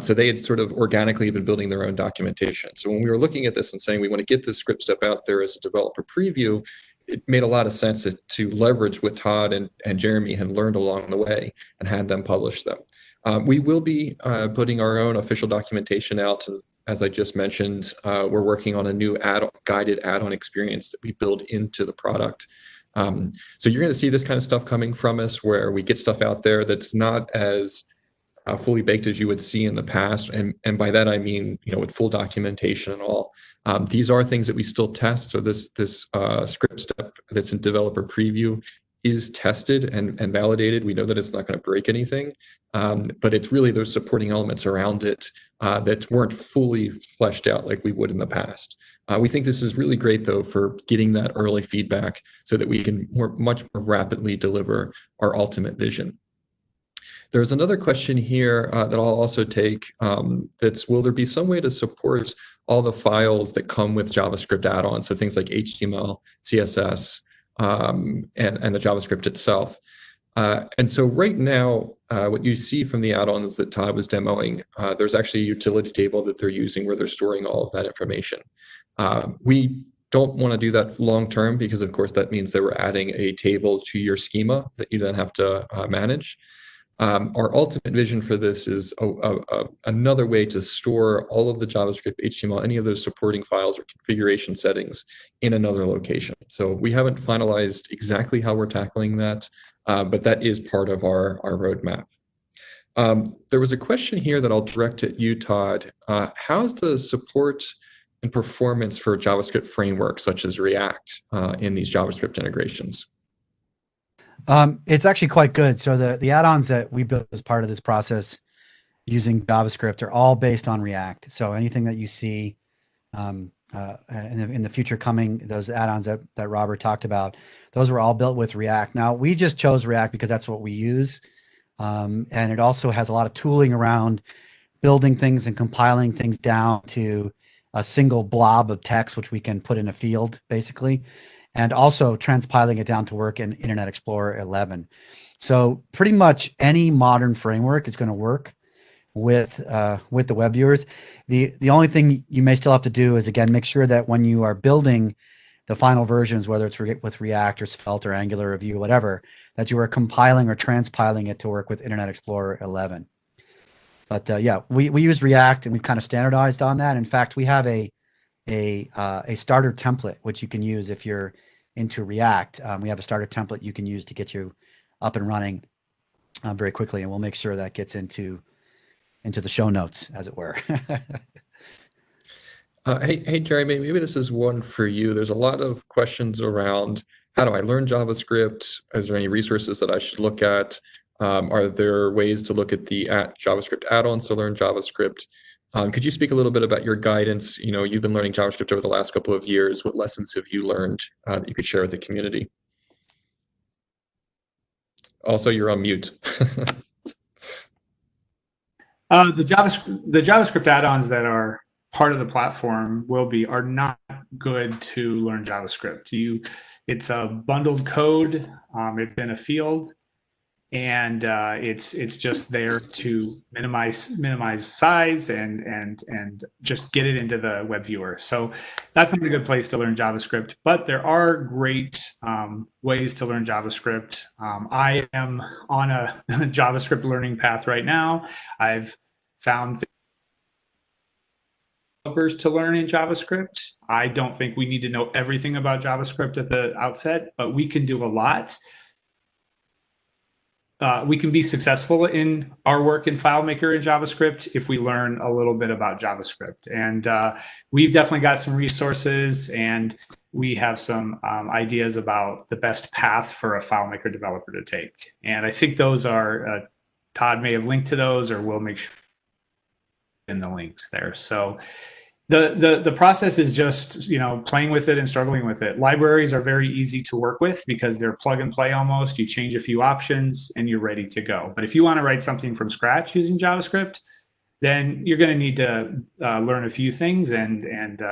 So they had sort of organically been building their own documentation. So when we were looking at this and saying we want to get this script step out there as a developer preview, it made a lot of sense to leverage what Todd and Jeremy had learned along the way and had them publish them. We will be putting our own official documentation out. And as I just mentioned, we're working on a new guided add-on experience that we build into the product. So you're going to see this kind of stuff coming from us, where we get stuff out there that's not as fully baked as you would see in the past. And by that, I mean, with full documentation and all. These are things that we still test. So this script step that's in developer preview is tested and validated. We know that it's not going to break anything, but it's really those supporting elements around it that weren't fully fleshed out like we would in the past. We think this is really great, though, for getting that early feedback so that we can much more rapidly deliver our ultimate vision. There's another question here that I'll also take. That's, will there be some way to support all the files that come with JavaScript add-ons? So things like HTML, CSS, and the JavaScript itself. And so right now, what you see from the add-ons that Todd was demoing, there's actually a utility table that they're using where they're storing all of that information. We don't want to do that long-term because, of course, that means that we're adding a table to your schema that you then have to manage. Our ultimate vision for this is another way to store all of the JavaScript, HTML, any of those supporting files or configuration settings in another location. So we haven't finalized exactly how we're tackling that, but that is part of our roadmap. There was a question here that I'll direct at you, Todd. How's the support and performance for JavaScript frameworks such as React in these JavaScript integrations? It's actually quite good. So the add-ons that we built as part of this process using JavaScript are all based on React. So anything that you see in the future coming, those add-ons that Robert talked about, those were all built with React. Now, we just chose React because that's what we use. And it also has a lot of tooling around building things and compiling things down to a single blob of text, which we can put in a field, basically, and also transpiling it down to work in Internet Explorer 11. So pretty much any modern framework is going to work with the web viewers. The only thing you may still have to do is, again, make sure that when you are building the final versions, whether it's with React or Svelte or Angular or Vue, whatever, that you are compiling or transpiling it to work with Internet Explorer 11. But yeah, we use React and we've kind of standardized on that. In fact, we have a starter template which you can use if you're into React. We have a starter template you can use to get you up and running very quickly, and we'll make sure that gets into the show notes, as it were. Hey, Jeremy, maybe this is one for you. There's a lot of questions around, how do I learn JavaScript? Is there any resources that I should look at? Are there ways to look at the JavaScript add-ons to learn JavaScript? Could you speak a little bit about your guidance? You've been learning JavaScript over the last couple of years. What lessons have you learned that you could share with the community? Also, you're on mute. The JavaScript add-ons that are part of the platform are not good to learn JavaScript. It's a bundled code. It's in a field. And it's just there to minimize size and just get it into the web viewer. So that's not a good place to learn JavaScript, but there are great ways to learn JavaScript. I am on a JavaScript learning path right now. I've found developers to learn in JavaScript. I don't think we need to know everything about JavaScript at the outset, but we can do a lot. We can be successful in our work in FileMaker and JavaScript if we learn a little bit about JavaScript. And we've definitely got some resources, and we have some ideas about the best path for a FileMaker developer to take. And I think those are, Todd may have linked to those, or we'll make sure in the links there. So the process is just, playing with it and struggling with it. Libraries are very easy to work with because they're plug and play almost. You change a few options and you're ready to go. But if you want to write something from scratch using JavaScript, then you're going to need to learn a few things, and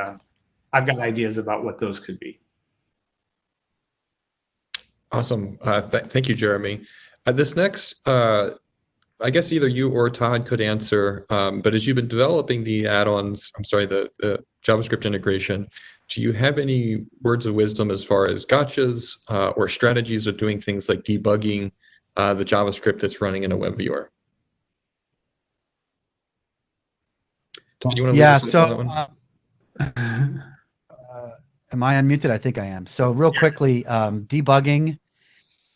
I've got ideas about what those could be. Awesome. Thank you, Jeremy. This next, I guess either you or Todd could answer, but as you've been developing the add-ons, the JavaScript integration, do you have any words of wisdom as far as gotchas or strategies of doing things like debugging the JavaScript that's running in a web viewer? Todd, you want to Yeah, lead us on that one? Am I unmuted? I think I am. So real quickly, debugging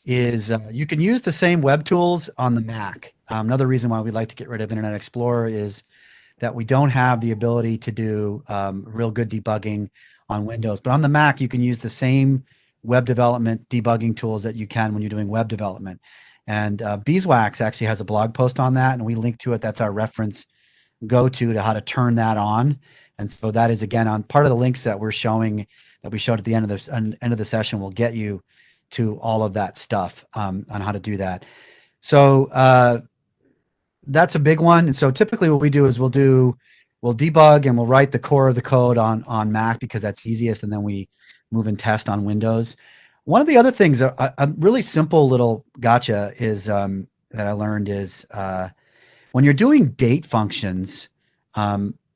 is, you can use the same web tools on the Mac. Another reason why we'd like to get rid of Internet Explorer is that we don't have the ability to do real good debugging on Windows. But on the Mac, you can use the same web development debugging tools that you can when you're doing web development. And Beeswax actually has a blog post on that, and we link to it. That's our reference go-to to how to turn that on. And so that is, again, on part of the links that we're showing, that we showed at the end of the session, will get you to all of that stuff on how to do that. So that's a big one. And so typically what we do is we'll debug and we'll write the core of the code on Mac because that's easiest, and then we move and test on Windows. One of the other things, a really simple little gotcha is that I learned is when you're doing date functions,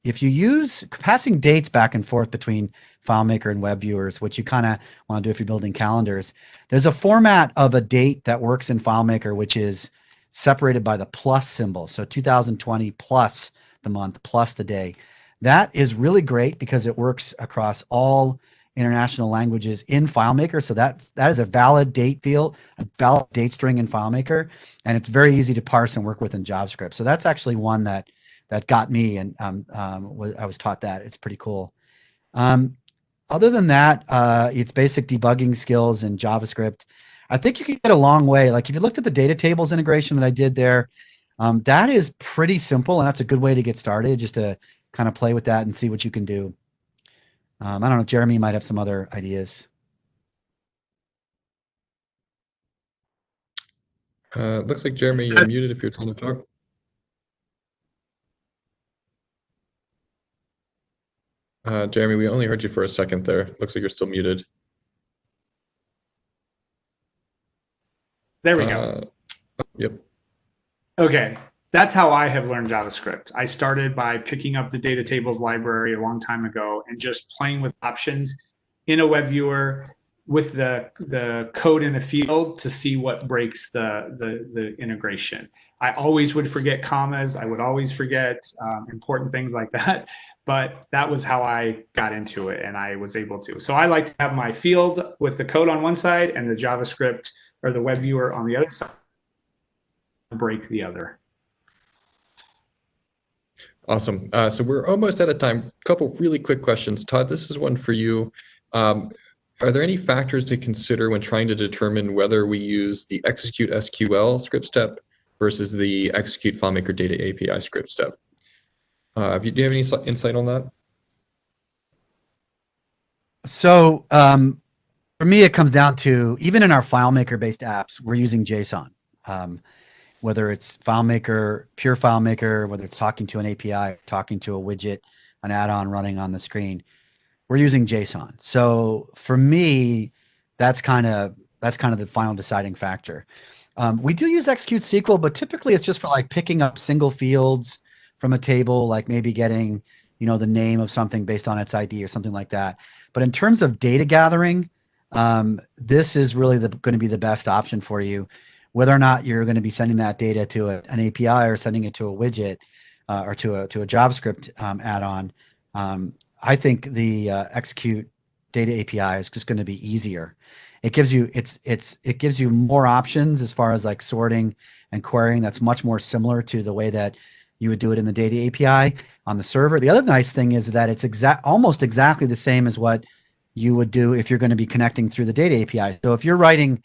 if you use passing dates back and forth between FileMaker and web viewers, which you kind of want to do if you're building calendars, there's a format of a date that works in FileMaker, which is separated by the plus symbol. So 2020 plus the month plus the day. That is really great because it works across all international languages in FileMaker. So that is a valid date field, a valid date string in FileMaker, and it's very easy to parse and work with in JavaScript. So that's actually one that got me, and I was taught that. It's pretty cool. Other than that, it's basic debugging skills in JavaScript. I think you can get a long way. Like if you looked at the data tables integration that I did there, that is pretty simple, and that's a good way to get started, just to kind of play with that and see what you can do. I don't know, Jeremy might have some other ideas. Looks like, Jeremy, you're muted if you're trying to talk. Jeremy, we only heard you for a second there. Looks like you're still muted. There we go. Yep. Okay, that's how I have learned JavaScript. I started by picking up the data tables library a long time ago and just playing with options in a web viewer with the code in a field to see what breaks the integration. I always would forget commas. I would always forget important things like that. But that was how I got into it, and I was able to. So I like to have my field with the code on one side and the JavaScript or the web viewer on the other side, break the other. Awesome. So we're almost out of time. A couple really quick questions. Todd, this is one for you. Are there any factors to consider when trying to determine whether we use the execute SQL script step versus the execute FileMaker data API script step? Do you have any insight on that? So for me, it comes down to, even in our FileMaker-based apps, we're using JSON. Whether it's FileMaker, pure FileMaker, whether it's talking to an API, talking to a widget, an add-on running on the screen, we're using JSON. So for me, that's kind of the final deciding factor. We do use execute SQL, but typically it's just for like picking up single fields from a table, like maybe getting, the name of something based on its ID or something like that. But in terms of data gathering, this is really going to be the best option for you. Whether or not you're going to be sending that data to an API or sending it to a widget or to a JavaScript add-on, I think the execute data API is just going to be easier. It gives you it gives you more options as far as like sorting and querying. That's much more similar to the way that you would do it in the data API on the server. The other nice thing is that it's almost exactly the same as what you would do if you're going to be connecting through the data API. So if you're writing,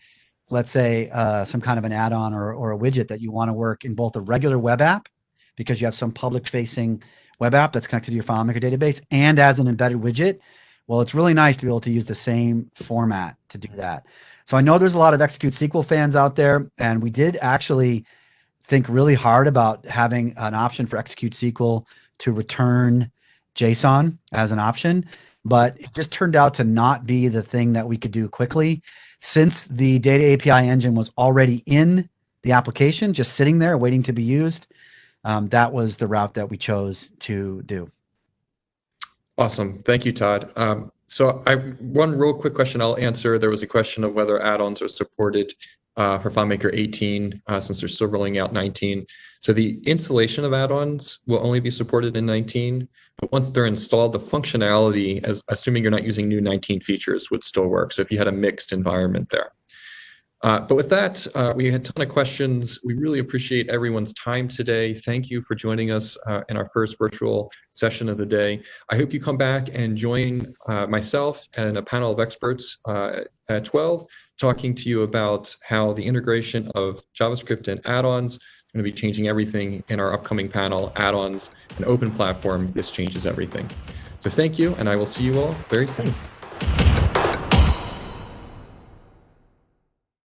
let's say, some kind of an add-on or a widget that you want to work in both a regular web app, because you have some public-facing web app that's connected to your FileMaker database, and as an embedded widget, well, it's really nice to be able to use the same format to do that. So I know there's a lot of Execute SQL fans out there, and we did actually think really hard about having an option for Execute SQL to return JSON as an option, but it just turned out to not be the thing that we could do quickly. Since the data API engine was already in the application, just sitting there waiting to be used, that was the route that we chose to do. Awesome. Thank you, Todd. So one real quick question I'll answer. There was a question of whether add-ons are supported for FileMaker 18, since they're still rolling out 19. So the installation of add-ons will only be supported in 19, but once they're installed, the functionality, assuming you're not using new 19 features, would still work. So if you had a mixed environment there. But with that, we had a ton of questions. We really appreciate everyone's time today. Thank you for joining us in our first virtual session of the day. I hope you come back and join myself and a panel of experts at 12, talking to you about how the integration of JavaScript and add-ons is going to be changing everything in our upcoming panel, Add-ons, an open platform. This changes everything. So thank you, and I will see you all very soon.